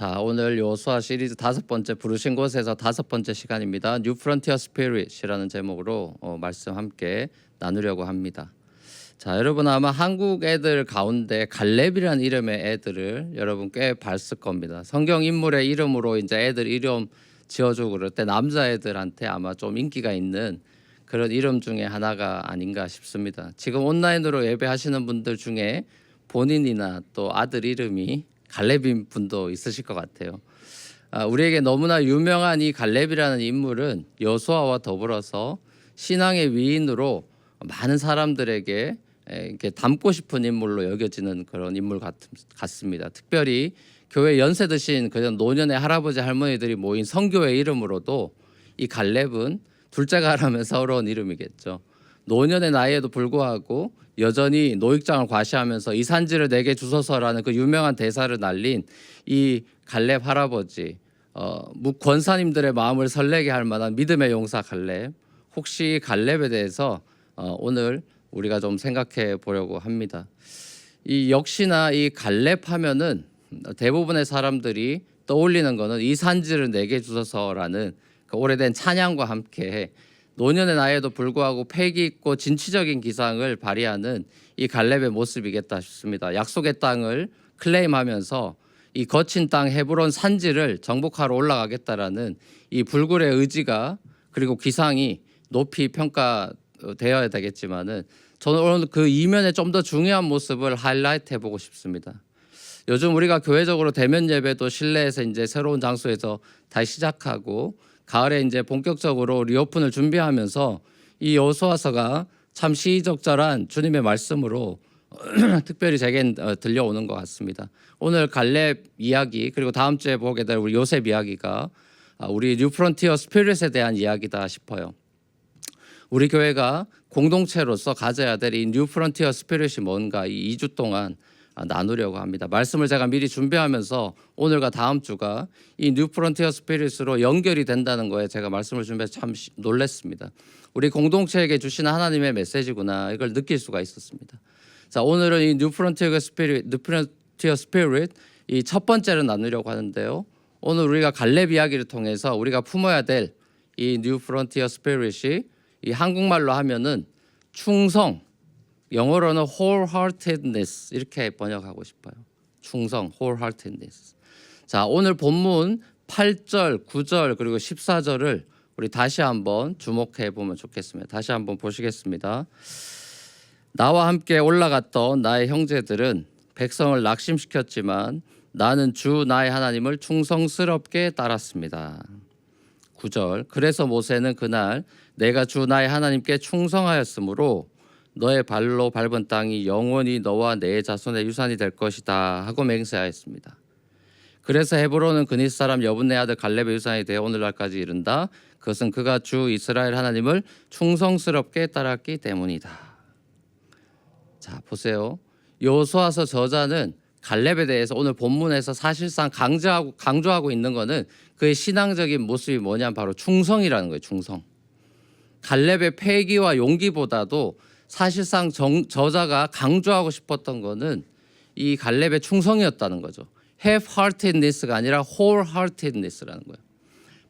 자, 오늘 요수아 시리즈 5번째 부르신 곳에서 5번째 시간입니다. New Frontier Spirit이라는 제목으로 말씀 함께 나누려고 합니다. 자, 여러분 아마 한국 애들 가운데 갈렙이라는 이름의 애들을 여러분 꽤 봤을 겁니다. 성경 인물의 이름으로 이제 애들 이름 지어주고 그럴 때 남자애들한테 아마 좀 인기가 있는 그런 이름 중에 하나가 아닌가 싶습니다. 지금 온라인으로 예배하시는 분들 중에 본인이나 또 아들 이름이 갈렙인 분도 있으실 것 같아요. 우리에게 너무나 유명한 이 갈렙이라는 인물은 여호수아와 더불어서 신앙의 위인으로 많은 사람들에게 이렇게 닮고 싶은 인물로 여겨지는 그런 인물 같습니다. 특별히 교회 연세 드신 그런 노년의 할아버지 할머니들이 모인 성교의 이름으로도 이 갈렙은 둘째가 하라면 서러운 이름이겠죠. 노년의 나이에도 불구하고 여전히 노익장을 과시하면서 이 산지를 내게 주소서라는 그 유명한 대사를 날린 이 갈렙 할아버지, 권사님들의 마음을 설레게 할 만한 믿음의 용사 갈렙. 혹시 갈렙에 대해서 오늘 우리가 좀 생각해 보려고 합니다. 이 역시나 이 갈렙 하면은 대부분의 사람들이 떠올리는 거는 이 산지를 내게 주소서라는 그 오래된 찬양과 함께 노년의 나이에도 불구하고 패기 있고 진취적인 기상을 발휘하는 이 갈렙의 모습이겠다 싶습니다. 약속의 땅을 클레임하면서 이 거친 땅 헤브론 산지를 정복하러 올라가겠다라는 이 불굴의 의지가 그리고 기상이 높이 평가되어야 되겠지만은 저는 오늘 그 이면에 좀 더 중요한 모습을 하이라이트 해보고 싶습니다. 요즘 우리가 교회적으로 대면 예배도 실내에서 이제 새로운 장소에서 다시 시작하고 가을에 이제 본격적으로 리오픈을 준비하면서 이 여호수아서가 참 시의적절한 주님의 말씀으로 특별히 제겐 들려오는 것 같습니다. 오늘 갈렙 이야기 그리고 다음 주에 보게 될 우리 요셉 이야기가 우리 뉴 프론티어 스피릿에 대한 이야기다 싶어요. 우리 교회가 공동체로서 가져야 될 이 뉴 프론티어 스피릿이 뭔가 이 2주 동안 나누려고 합니다. 말씀을 제가 미리 준비하면서 오늘과 다음 주가 이 뉴 프론티어 스피릿으로 연결이 된다는 거에 제가 말씀을 준비해서 참 놀랐습니다. 우리 공동체에게 주신 하나님의 메시지구나 이걸 느낄 수가 있었습니다. 자, 오늘은 이 뉴 프론티어 스피릿 이 첫 번째를 나누려고 하는데요. 오늘 우리가 갈렙 이야기를 통해서 우리가 품어야 될 이 뉴 프론티어 스피릿이 이 한국말로 하면은 충성, 영어로는 wholeheartedness 이렇게 번역하고 싶어요. 충성, wholeheartedness. 자, 오늘 본문 8절, 9절 그리고 14절을 우리 다시 한번 주목해 보면 좋겠습니다. 다시 한번 보시겠습니다. 나와 함께 올라갔던 나의 형제들은 백성을 낙심시켰지만 나는 주 나의 하나님을 충성스럽게 따랐습니다. 9절. 그래서 모세는 그날 내가 주 나의 하나님께 충성하였으므로 너의 발로 밟은 땅이 영원히 너와 내 자손의 유산이 될 것이다 하고 맹세하였습니다. 그래서 헤브론은 그닛 사람 여분네 아들 갈렙의 유산이 되어 오늘날까지 이른다. 그것은 그가 주 이스라엘 하나님을 충성스럽게 따랐기 때문이다. 자, 보세요. 여호수아서 저자는 갈렙에 대해서 오늘 본문에서 사실상 강조하고 있는 것은 그의 신앙적인 모습이 뭐냐면 바로 충성이라는 거예요. 충성. 갈렙의 패기와 용기보다도 사실상 저자가 강조하고 싶었던 거는 이 갈렙의 충성이었다는 거죠. half-heartedness가 아니라 wholeheartedness라는 거예요.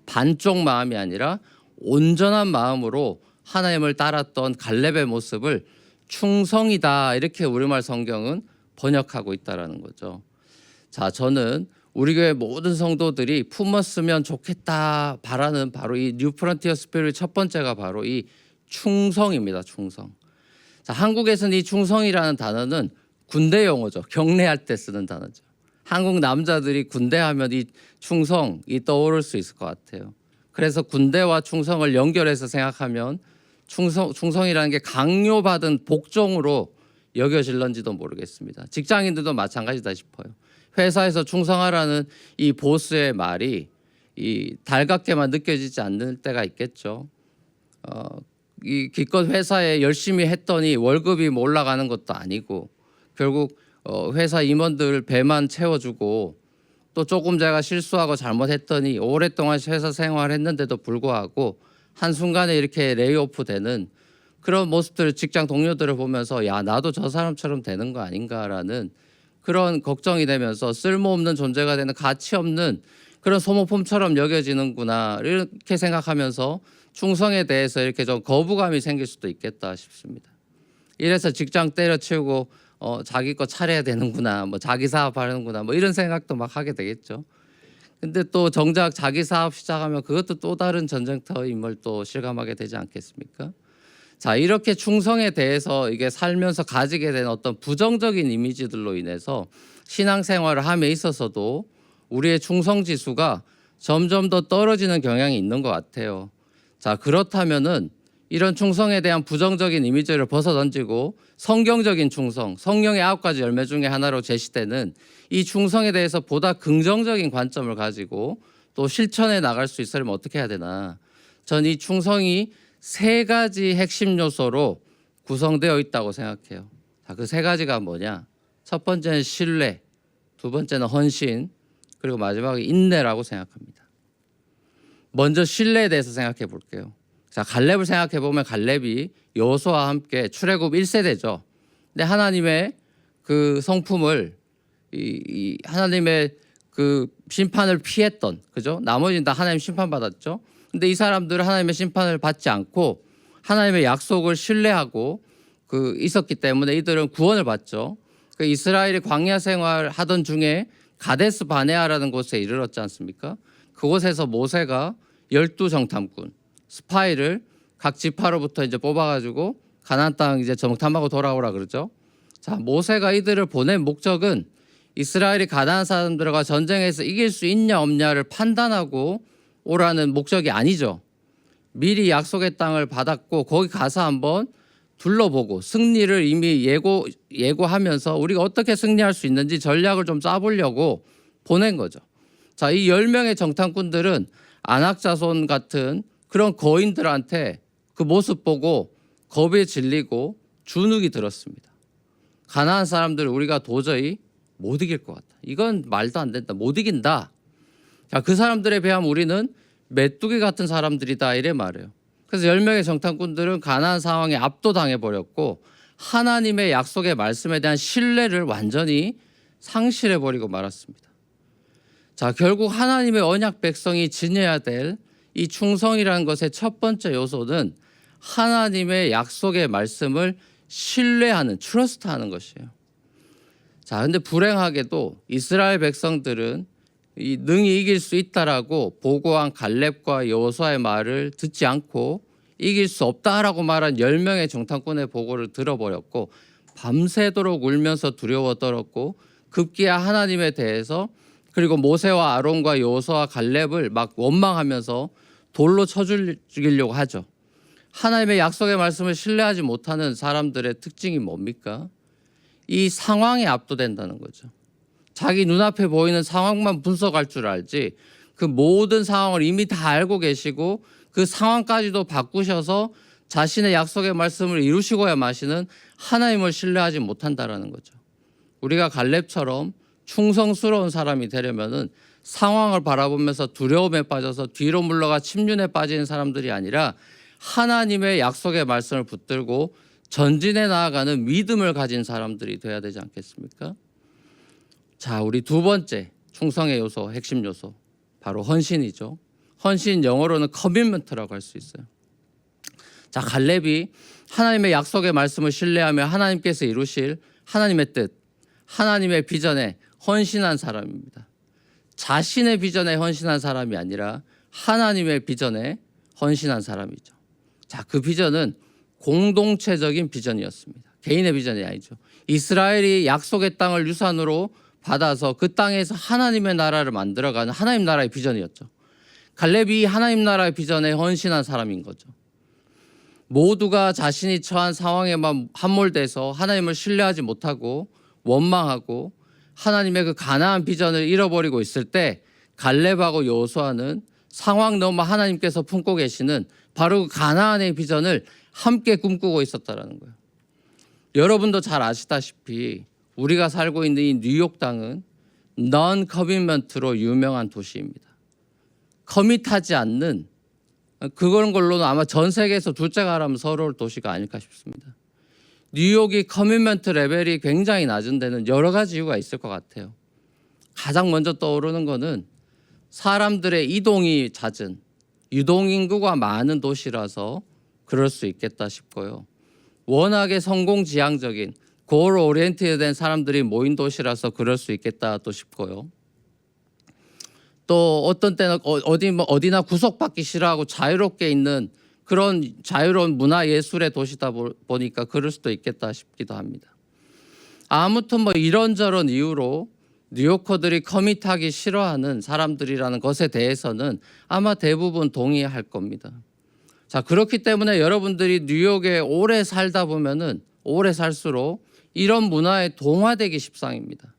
반쪽 마음이 아니라 온전한 마음으로 하나님을 따랐던 갈렙의 모습을 충성이다 이렇게 우리말 성경은 번역하고 있다라는 거죠. 자, 저는 우리 교회 모든 성도들이 품었으면 좋겠다 바라는 바로 이 뉴 프론티어 스피릿 첫 번째가 바로 이 충성입니다. 충성. 자, 한국에서는 이 충성이라는 단어는 군대 용어죠. 경례할 때 쓰는 단어죠. 한국 남자들이 군대 하면 이 충성이 떠오를 수 있을 것 같아요. 그래서 군대와 충성을 연결해서 생각하면 충성이라는 게 강요받은 복종으로 여겨질런지도 모르겠습니다. 직장인들도 마찬가지다 싶어요. 회사에서 충성하라는 이 보스의 말이 이 달갑게만 느껴지지 않는 때가 있겠죠. 이 기껏 회사에 열심히 했더니 월급이 뭐 올라가는 것도 아니고 결국 회사 임원들 배만 채워주고 또 조금 제가 실수하고 잘못했더니 오랫동안 회사 생활했는데도 불구하고 한순간에 이렇게 레이오프 되는 그런 모습들을 직장 동료들을 보면서 야 나도 저 사람처럼 되는 거 아닌가라는 그런 걱정이 되면서 쓸모없는 존재가 되는, 가치 없는 그런 소모품처럼 여겨지는구나 이렇게 생각하면서 충성에 대해서 이렇게 좀 거부감이 생길 수도 있겠다 싶습니다. 이래서 직장 때려치우고 자기 거 차려야 되는구나, 뭐 자기 사업 하는구나, 뭐 이런 생각도 막 하게 되겠죠. 근데 또 정작 자기 사업 시작하면 그것도 또 다른 전쟁터임을 또 실감하게 되지 않겠습니까? 자, 이렇게 충성에 대해서 이게 살면서 가지게 된 어떤 부정적인 이미지들로 인해서 신앙생활을 함에 있어서도 우리의 충성 지수가 점점 더 떨어지는 경향이 있는 것 같아요. 자, 그렇다면은 이런 충성에 대한 부정적인 이미지를 벗어던지고 성경적인 충성, 성령의 9가지 열매 중에 하나로 제시되는 이 충성에 대해서 보다 긍정적인 관점을 가지고 또 실천해 나갈 수 있으려면 어떻게 해야 되나? 전 이 충성이 3가지 핵심 요소로 구성되어 있다고 생각해요. 자, 그 3가지가 뭐냐? 첫 번째는 신뢰, 두 번째는 헌신, 그리고 마지막에 인내라고 생각합니다. 먼저 신뢰에 대해서 생각해 볼게요. 자, 갈렙을 생각해 보면 갈렙이 여호수아와 함께 출애굽 1세대죠. 근데 하나님의 그 성품을 하나님의 그 심판을 피했던, 그죠? 나머지는 다 하나님 심판 받았죠. 근데 이 사람들은 하나님의 심판을 받지 않고 하나님의 약속을 신뢰하고 있었기 때문에 이들은 구원을 받죠. 그 이스라엘이 광야 생활 하던 중에 가데스 바네아라는 곳에 이르렀지 않습니까? 그곳에서 모세가 12정탐꾼 스파이를 각 지파로부터 이제 뽑아가지고 가나안 땅 이제 정탐하고 돌아오라 그러죠. 자, 모세가 이들을 보낸 목적은 이스라엘이 가나안 사람들과 전쟁에서 이길 수 있냐 없냐를 판단하고 오라는 목적이 아니죠. 미리 약속의 땅을 받았고 거기 가서 한번 둘러보고 승리를 이미 예고하면서 우리가 어떻게 승리할 수 있는지 전략을 좀 짜보려고 보낸 거죠. 자, 이 10명의 정탐꾼들은 안악자손 같은 그런 거인들한테 그 모습 보고 겁에 질리고 주눅이 들었습니다. 가나안 사람들을 우리가 도저히 못 이길 것 같다. 이건 말도 안 된다. 못 이긴다. 자, 그 사람들에 비하면 우리는 메뚜기 같은 사람들이다 이래 말해요. 그래서 10명의 정탐꾼들은 가나안 상황에 압도당해 버렸고 하나님의 약속의 말씀에 대한 신뢰를 완전히 상실해 버리고 말았습니다. 자, 결국 하나님의 언약 백성이 지녀야 될 이 충성이라는 것의 첫 번째 요소는 하나님의 약속의 말씀을 신뢰하는, 트러스트하는 것이에요. 자, 근데 불행하게도 이스라엘 백성들은 능히 이길 수 있다라고 보고한 갈렙과 여호수아의 말을 듣지 않고 이길 수 없다라고 말한 10명의 정탐꾼의 보고를 들어버렸고 밤새도록 울면서 두려워 떨었고 급기야 하나님에 대해서 그리고 모세와 아론과 여호수아와 갈렙을 막 원망하면서 돌로 쳐 죽이려고 하죠. 하나님의 약속의 말씀을 신뢰하지 못하는 사람들의 특징이 뭡니까? 이 상황에 압도된다는 거죠. 자기 눈앞에 보이는 상황만 분석할 줄 알지 그 모든 상황을 이미 다 알고 계시고 그 상황까지도 바꾸셔서 자신의 약속의 말씀을 이루시고야 마시는 하나님을 신뢰하지 못한다라는 거죠. 우리가 갈렙처럼 충성스러운 사람이 되려면은 상황을 바라보면서 두려움에 빠져서 뒤로 물러가 침륜에 빠지는 사람들이 아니라 하나님의 약속의 말씀을 붙들고 전진해 나아가는 믿음을 가진 사람들이 돼야 되지 않겠습니까? 자, 우리 두 번째 충성의 요소, 핵심 요소 바로 헌신이죠. 헌신 영어로는 커밋먼트라고 할 수 있어요. 자, 갈렙이 하나님의 약속의 말씀을 신뢰하며 하나님께서 이루실 하나님의 뜻, 하나님의 비전에 헌신한 사람입니다. 자신의 비전에 헌신한 사람이 아니라 하나님의 비전에 헌신한 사람이죠. 자, 그 비전은 공동체적인 비전이었습니다. 개인의 비전이 아니죠. 이스라엘이 약속의 땅을 유산으로 받아서 그 땅에서 하나님의 나라를 만들어가는 하나님 나라의 비전이었죠. 갈렙이 하나님 나라의 비전에 헌신한 사람인 거죠. 모두가 자신이 처한 상황에만 함몰돼서 하나님을 신뢰하지 못하고 원망하고 하나님의 그 가나안 비전을 잃어버리고 있을 때 갈렙하고 여호수아는 상황 넘어 하나님께서 품고 계시는 바로 그 가나안의 비전을 함께 꿈꾸고 있었다라는 거예요. 여러분도 잘 아시다시피 우리가 살고 있는 이 뉴욕 땅은 non commitment로 유명한 도시입니다. 커밋하지 않는 그런 걸로는 아마 전 세계에서 둘째가라면 서러울 도시가 아닐까 싶습니다. 뉴욕이 커미트먼트 레벨이 굉장히 낮은 데는 여러 가지 이유가 있을 것 같아요. 가장 먼저 떠오르는 거는 사람들의 이동이 잦은 유동인구가 많은 도시라서 그럴 수 있겠다 싶고요. 워낙에 성공지향적인 골 오리엔티드된 사람들이 모인 도시라서 그럴 수 있겠다 또 싶고요. 또 어떤 때는 어디나 구속받기 싫어하고 자유롭게 있는 그런 자유로운 문화예술의 도시다 보니까 그럴 수도 있겠다 싶기도 합니다. 아무튼 이런저런 이유로 뉴요커들이 커밋하기 싫어하는 사람들이라는 것에 대해서는 아마 대부분 동의할 겁니다. 자, 그렇기 때문에 여러분들이 뉴욕에 오래 살다 보면은 오래 살수록 이런 문화에 동화되기 십상입니다.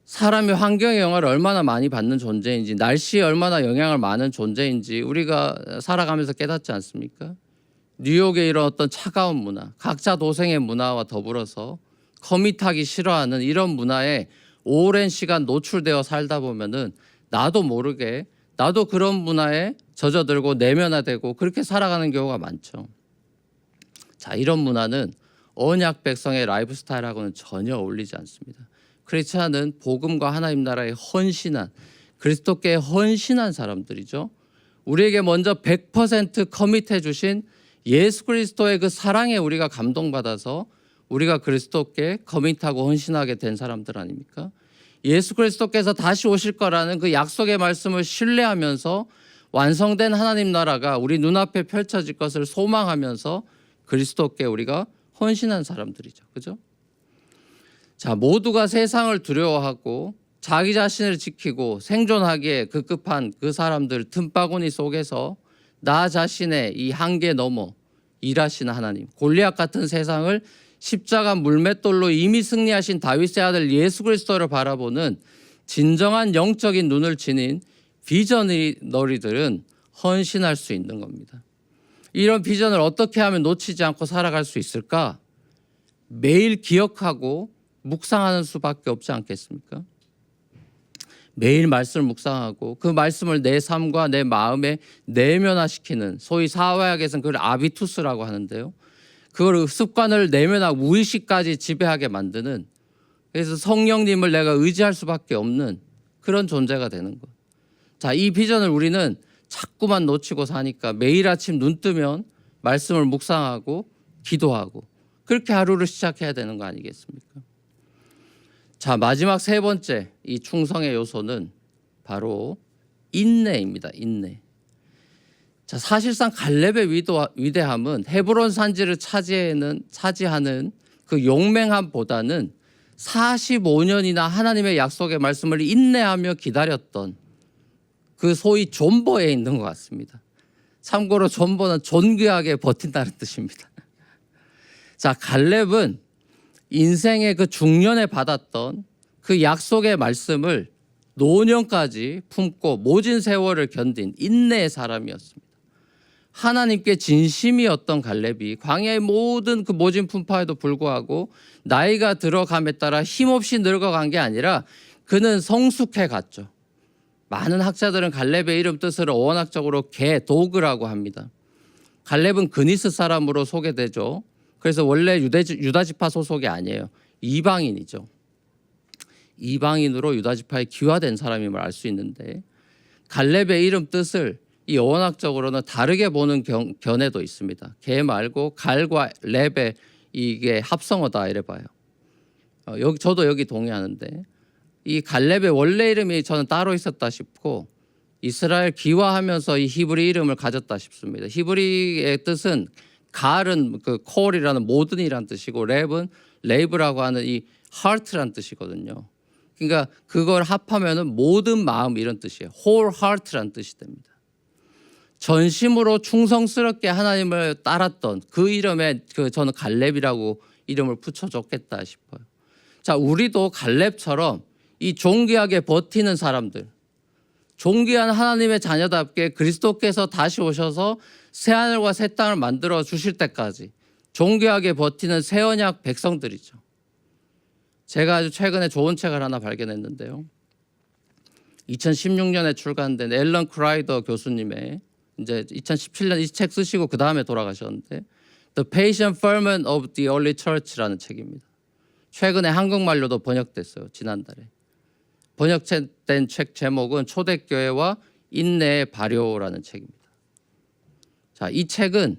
사람이 환경의 영향을 얼마나 많이 받는 존재인지, 날씨에 얼마나 영향을 많은 존재인지 우리가 살아가면서 깨닫지 않습니까? 뉴욕의 이런 어떤 차가운 문화, 각자 도생의 문화와 더불어서 커밋하기 싫어하는 이런 문화에 오랜 시간 노출되어 살다 보면은 나도 모르게 나도 그런 문화에 젖어들고 내면화되고 그렇게 살아가는 경우가 많죠. 자, 이런 문화는 언약 백성의 라이프 스타일하고는 전혀 어울리지 않습니다. 크리스찬은 복음과 하나님 나라에 헌신한 그리스도께 헌신한 사람들이죠. 우리에게 먼저 100% 커밋해 주신 예수 그리스도의 그 사랑에 우리가 감동받아서 우리가 그리스도께 커밋하고 헌신하게 된 사람들 아닙니까? 예수 그리스도께서 다시 오실 거라는 그 약속의 말씀을 신뢰하면서 완성된 하나님 나라가 우리 눈앞에 펼쳐질 것을 소망하면서 그리스도께 우리가 헌신한 사람들이죠. 그죠? 자, 모두가 세상을 두려워하고 자기 자신을 지키고 생존하기에 급급한 그 사람들 틈바구니 속에서 나 자신의 이 한계 넘어 일하시는 하나님, 골리앗 같은 세상을 십자가 물맷돌로 이미 승리하신 다윗의 아들 예수 그리스도를 바라보는 진정한 영적인 눈을 지닌 비저너리들은 헌신할 수 있는 겁니다. 이런 비전을 어떻게 하면 놓치지 않고 살아갈 수 있을까? 매일 기억하고 묵상하는 수밖에 없지 않겠습니까? 매일 말씀을 묵상하고 그 말씀을 내 삶과 내 마음에 내면화시키는, 소위 사화약에서는 그걸 아비투스라고 하는데요. 그걸 습관을 내면화 무의식까지 지배하게 만드는, 그래서 성령님을 내가 의지할 수밖에 없는 그런 존재가 되는 것. 자, 이 비전을 우리는 자꾸만 놓치고 사니까 매일 아침 눈 뜨면 말씀을 묵상하고 기도하고 그렇게 하루를 시작해야 되는 거 아니겠습니까? 자, 마지막 세 번째 이 충성의 요소는 바로 인내입니다. 인내. 자, 사실상 갈렙의 위대함은 헤브론 산지를 차지하는 그 용맹함보다는 45년이나 하나님의 약속의 말씀을 인내하며 기다렸던 그 소위 존버에 있는 것 같습니다. 참고로 존버는 존귀하게 버틴다는 뜻입니다. 자, 갈렙은 인생의 그 중년에 받았던 그 약속의 말씀을 노년까지 품고 모진 세월을 견딘 인내의 사람이었습니다. 하나님께 진심이었던 갈렙이 광야의 모든 그 모진 풍파에도 불구하고 나이가 들어감에 따라 힘없이 늙어간 게 아니라 그는 성숙해 갔죠. 많은 학자들은 갈렙의 이름 뜻을 어원학적으로 도그라고 합니다. 갈렙은 그니스 사람으로 소개되죠. 그래서 원래 유다지파 소속이 아니에요. 이방인이죠. 이방인으로 유다지파에 귀화된 사람임을 알 수 있는데 갈렙의 이름 뜻을 이 어원학적으로는 다르게 보는 견해도 있습니다. 개 말고 갈과 렙의 이게 합성어다 이래 봐요. 저도 여기 동의하는데 이 갈렙의 원래 이름이 저는 따로 있었다 싶고 이스라엘 귀화하면서 이 히브리 이름을 가졌다 싶습니다. 히브리의 뜻은 갈은 그 콜이라는 모든이라는 뜻이고 렙은 레이브라고 하는 이 heart라는 뜻이거든요. 그러니까 그걸 합하면은 모든 마음 이런 뜻이에요. whole heart라는 뜻이 됩니다. 전심으로 충성스럽게 하나님을 따랐던 그 이름에 저는 갈렙이라고 이름을 붙여줬겠다 싶어요. 자, 우리도 갈렙처럼 이 존귀하게 버티는 사람들, 존귀한 하나님의 자녀답게 그리스도께서 다시 오셔서 새하늘과 새 땅을 만들어 주실 때까지 존귀하게 버티는 새 언약 백성들이죠. 제가 아주 최근에 좋은 책을 하나 발견했는데요. 2016년에 출간된 앨런 크라이더 교수님의 이제 2017년 이 책 쓰시고 그 다음에 돌아가셨는데 The Patient Ferment of the Early Church라는 책입니다. 최근에 한국말로도 번역됐어요. 지난달에. 번역된 책 제목은 초대교회와 인내의 발효라는 책입니다. 자, 이 책은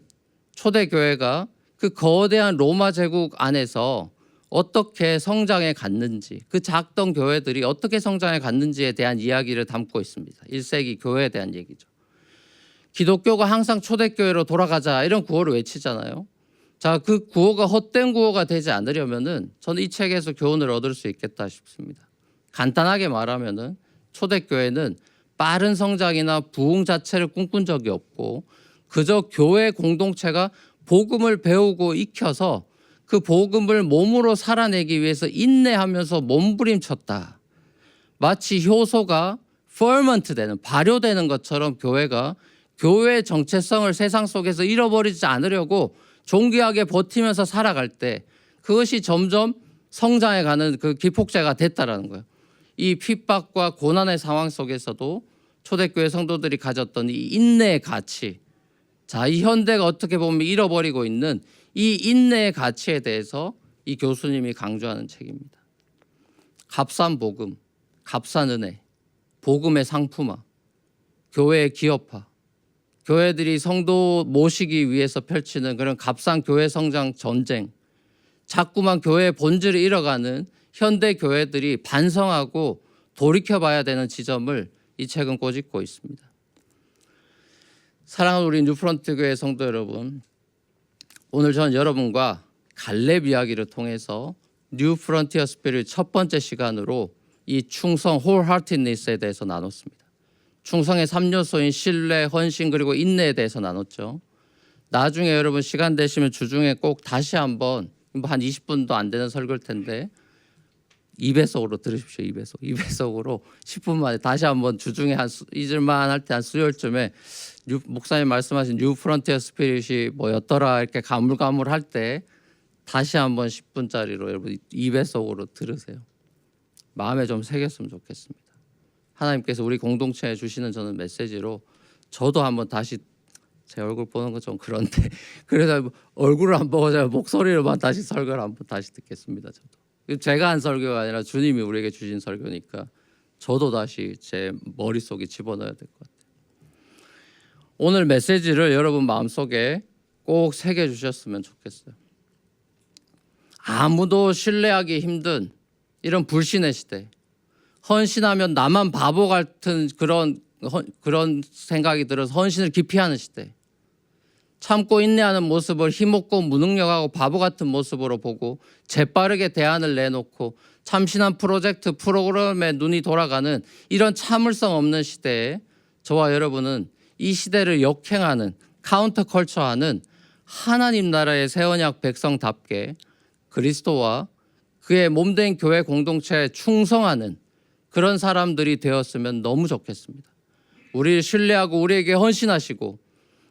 초대교회가 그 거대한 로마 제국 안에서 어떻게 성장해 갔는지, 그 작던 교회들이 어떻게 성장해 갔는지에 대한 이야기를 담고 있습니다. 1세기 교회에 대한 얘기죠. 기독교가 항상 초대교회로 돌아가자 이런 구호를 외치잖아요. 자, 그 구호가 헛된 구호가 되지 않으려면은 저는 이 책에서 교훈을 얻을 수 있겠다 싶습니다. 간단하게 말하면은 초대교회는 빠른 성장이나 부흥 자체를 꿈꾼 적이 없고 그저 교회 공동체가 복음을 배우고 익혀서 그 복음을 몸으로 살아내기 위해서 인내하면서 몸부림쳤다. 마치 효소가 ferment 되는, 발효되는 것처럼 교회가 교회의 정체성을 세상 속에서 잃어버리지 않으려고 존귀하게 버티면서 살아갈 때 그것이 점점 성장해가는 그 기폭제가 됐다라는 거예요. 이 핍박과 고난의 상황 속에서도 초대교회 성도들이 가졌던 이 인내의 가치, 자, 이 현대가 어떻게 보면 잃어버리고 있는 이 인내의 가치에 대해서 이 교수님이 강조하는 책입니다. 값싼 복음, 값싼 은혜, 복음의 상품화, 교회의 기업화, 교회들이 성도 모시기 위해서 펼치는 그런 값싼 교회 성장 전쟁, 자꾸만 교회의 본질을 잃어가는 현대 교회들이 반성하고 돌이켜봐야 되는 지점을 이 책은 꼬집고 있습니다. 사랑하는 우리 뉴프런트 교회 성도 여러분, 오늘 저는 여러분과 갈렙 이야기를 통해서 뉴 프론티어 스피릿 첫 번째 시간으로 이 충성, wholeheartedness에 대해서 나눴습니다. 충성의 3요소인 신뢰, 헌신 그리고 인내에 대해서 나눴죠. 나중에 여러분 시간 되시면 주중에 꼭 다시 한번 한 20분도 안 되는 설교일 텐데 2배속으로 들으십시오. 2배속으로 10분 만에 다시 한번 주중에 한 잊을만 할 때 한 수요일쯤에 목사님 말씀하신 뉴 프론티어 스피릿이 뭐였더라 이렇게 가물가물할 때 다시 한번 10분짜리로 여러분 2배속으로 들으세요. 마음에 좀 새겼으면 좋겠습니다. 하나님께서 우리 공동체에 주시는 저는 메시지로 저도 한번 다시 제 얼굴 보는 건 좀 그런데 그래서 얼굴을 안 보고 제가 목소리로만 다시 설교를 한번 다시 듣겠습니다. 저도 제가 한 설교가 아니라 주님이 우리에게 주신 설교니까 저도 다시 제 머릿속에 집어넣어야 될 것 같아요. 오늘 메시지를 여러분 마음속에 꼭 새겨주셨으면 좋겠어요. 아무도 신뢰하기 힘든 이런 불신의 시대, 헌신하면 나만 바보 같은 그런 생각이 들어서 헌신을 기피하는 시대, 참고 인내하는 모습을 힘없고 무능력하고 바보 같은 모습으로 보고 재빠르게 대안을 내놓고 참신한 프로젝트 프로그램에 눈이 돌아가는 이런 참을성 없는 시대에 저와 여러분은 이 시대를 역행하는 카운터 컬처하는 하나님 나라의 새 언약 백성답게 그리스도와 그의 몸된 교회 공동체에 충성하는 그런 사람들이 되었으면 너무 좋겠습니다. 우리를 신뢰하고 우리에게 헌신하시고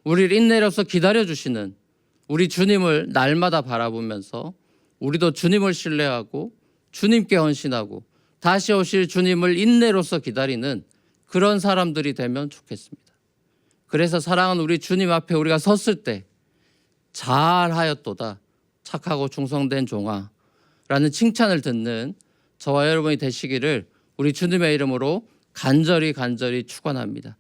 우리를 인내로서 기다려주시는 우리 주님을 날마다 바라보면서 우리도 주님을 신뢰하고 주님께 헌신하고 다시 오실 주님을 인내로서 기다리는 그런 사람들이 되면 좋겠습니다. 그래서 사랑하는 우리 주님 앞에 우리가 섰을 때 잘하였도다 착하고 충성된 종아 라는 칭찬을 듣는 저와 여러분이 되시기를 우리 주님의 이름으로 간절히 축원합니다.